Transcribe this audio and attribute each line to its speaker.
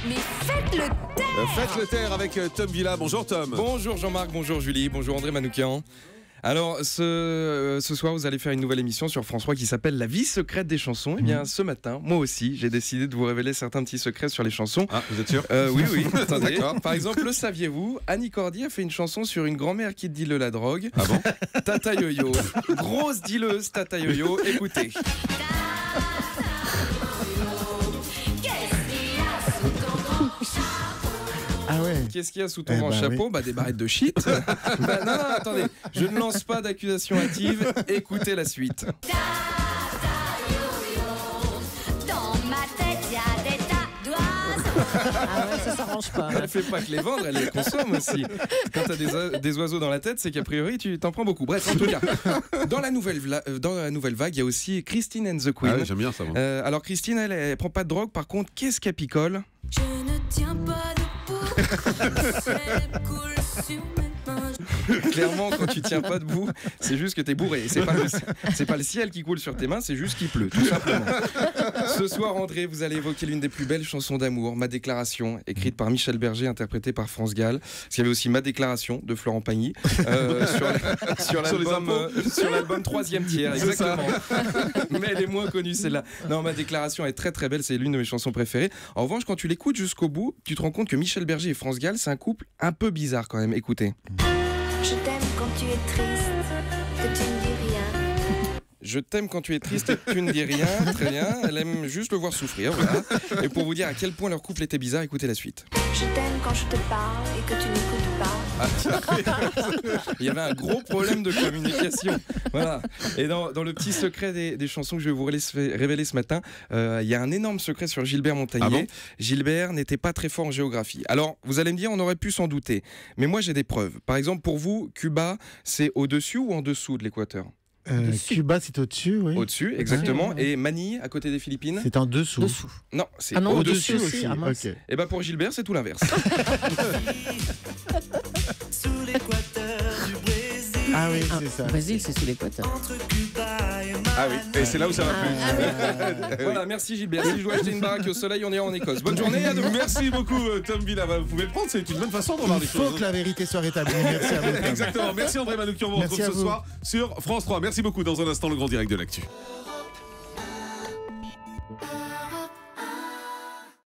Speaker 1: Mais faites le taire.
Speaker 2: Faites le taire avec Tom Villa. Bonjour Tom.
Speaker 3: Bonjour Jean-Marc, bonjour Julie, bonjour André Manoukian. Alors ce soir vous allez faire une nouvelle émission sur France 3 qui s'appelle La vie secrète des chansons. Et bien ce matin, moi aussi, j'ai décidé de vous révéler certains petits secrets sur les chansons.
Speaker 2: Ah, vous êtes sûr?
Speaker 3: Oui. Attendez.
Speaker 2: D'accord.
Speaker 3: Par exemple, le saviez-vous, Annie Cordy a fait une chanson sur une grand-mère qui deale la drogue.
Speaker 2: Ah bon?
Speaker 3: Tata Yo-Yo, grosse dealeuse Tata Yo-Yo, écoutez.
Speaker 4: Ah ouais.
Speaker 3: Qu'est-ce qu'il y a sous ton grand chapeau? Des barrettes de shit. Non, attendez, je ne lance pas d'accusation hâtive. Écoutez la suite.
Speaker 1: Dans ma tête, y a des tas d'oiseaux.
Speaker 5: Ah ouais, ça s'arrange pas.
Speaker 3: Elle fait pas que les vendre, elle les consomme aussi. Quand t'as des oiseaux dans la tête, c'est qu'a priori tu t'en prends beaucoup. Bref, en tout cas, dans la nouvelle vague, il y a aussi Christine and the Queen.
Speaker 2: Ah ouais, j'aime bien ça. Moi.
Speaker 3: Alors Christine, elle prend pas de drogue. Par contre, qu'est-ce qu'elle picole?
Speaker 1: Je ne tiens pas debout. C'est cool sur mes mains.
Speaker 3: Clairement, quand tu tiens pas debout, c'est juste que t'es bourré. C'est pas le ciel qui coule sur tes mains, c'est juste qu'il pleut, tout simplement. Ce soir, André, vous allez évoquer l'une des plus belles chansons d'amour, Ma déclaration, écrite par Michel Berger, interprétée par France Gall. Parce qu'il y avait aussi Ma déclaration de Florent Pagny sur l'album Troisième Tiers, exactement. Mais elle est moins connue celle-là. Non, Ma déclaration est très très belle, c'est l'une de mes chansons préférées. En revanche, quand tu l'écoutes jusqu'au bout, tu te rends compte que Michel Berger et France Gall, c'est un couple un peu bizarre quand même. Écoutez.
Speaker 1: Je t'aime quand tu es triste, que tu ne dis rien.
Speaker 3: Je t'aime quand tu es triste et que tu ne dis rien. Très bien. Elle aime juste le voir souffrir. Voilà. Et pour vous dire à quel point leur couple était bizarre, écoutez la suite.
Speaker 1: Je t'aime quand je te parle et que tu n'écoutes pas.
Speaker 3: Il y avait un gros problème de communication. Voilà. Et dans le petit secret des chansons que je vais vous révéler ce matin, il y a un énorme secret sur Gilbert Montagnier.
Speaker 2: Ah bon?
Speaker 3: Gilbert n'était pas très fort en géographie. Alors, vous allez me dire, on aurait pu s'en douter. Mais moi, j'ai des preuves. Par exemple, pour vous, Cuba, c'est au-dessus ou en dessous de l'équateur?
Speaker 4: Cuba, c'est au-dessus, oui.
Speaker 3: Au-dessus, exactement. Et Manille, à côté des Philippines?
Speaker 4: C'est en dessous.
Speaker 3: Non, c'est
Speaker 5: Ah non,
Speaker 3: au-dessus.
Speaker 5: aussi. Ah, mince.
Speaker 4: Ok.
Speaker 3: Et pour Gilbert, c'est tout l'inverse.
Speaker 6: Sous l'équateur du Brésil.
Speaker 4: Ah oui, c'est ça.
Speaker 5: Brésil, c'est sous l'équateur.
Speaker 6: Entre Cuba et
Speaker 2: Ah oui, et c'est là où ça va plus.
Speaker 3: Voilà, merci Gilbert. Si je dois acheter une baraque au soleil, on est en Écosse. Bonne journée, à demain.
Speaker 2: Merci beaucoup Tom Villa. Vous pouvez le prendre, c'est une bonne façon de voir
Speaker 4: Il
Speaker 2: les
Speaker 4: faut
Speaker 2: choses.
Speaker 4: que la vérité soit rétablie. Merci à vous. Tom.
Speaker 2: Exactement. Merci André Manoukian. On vous
Speaker 4: Merci
Speaker 2: retrouve
Speaker 4: à
Speaker 2: ce
Speaker 4: vous.
Speaker 2: soir sur France 3. Merci beaucoup. Dans un instant, le grand direct de l'actu.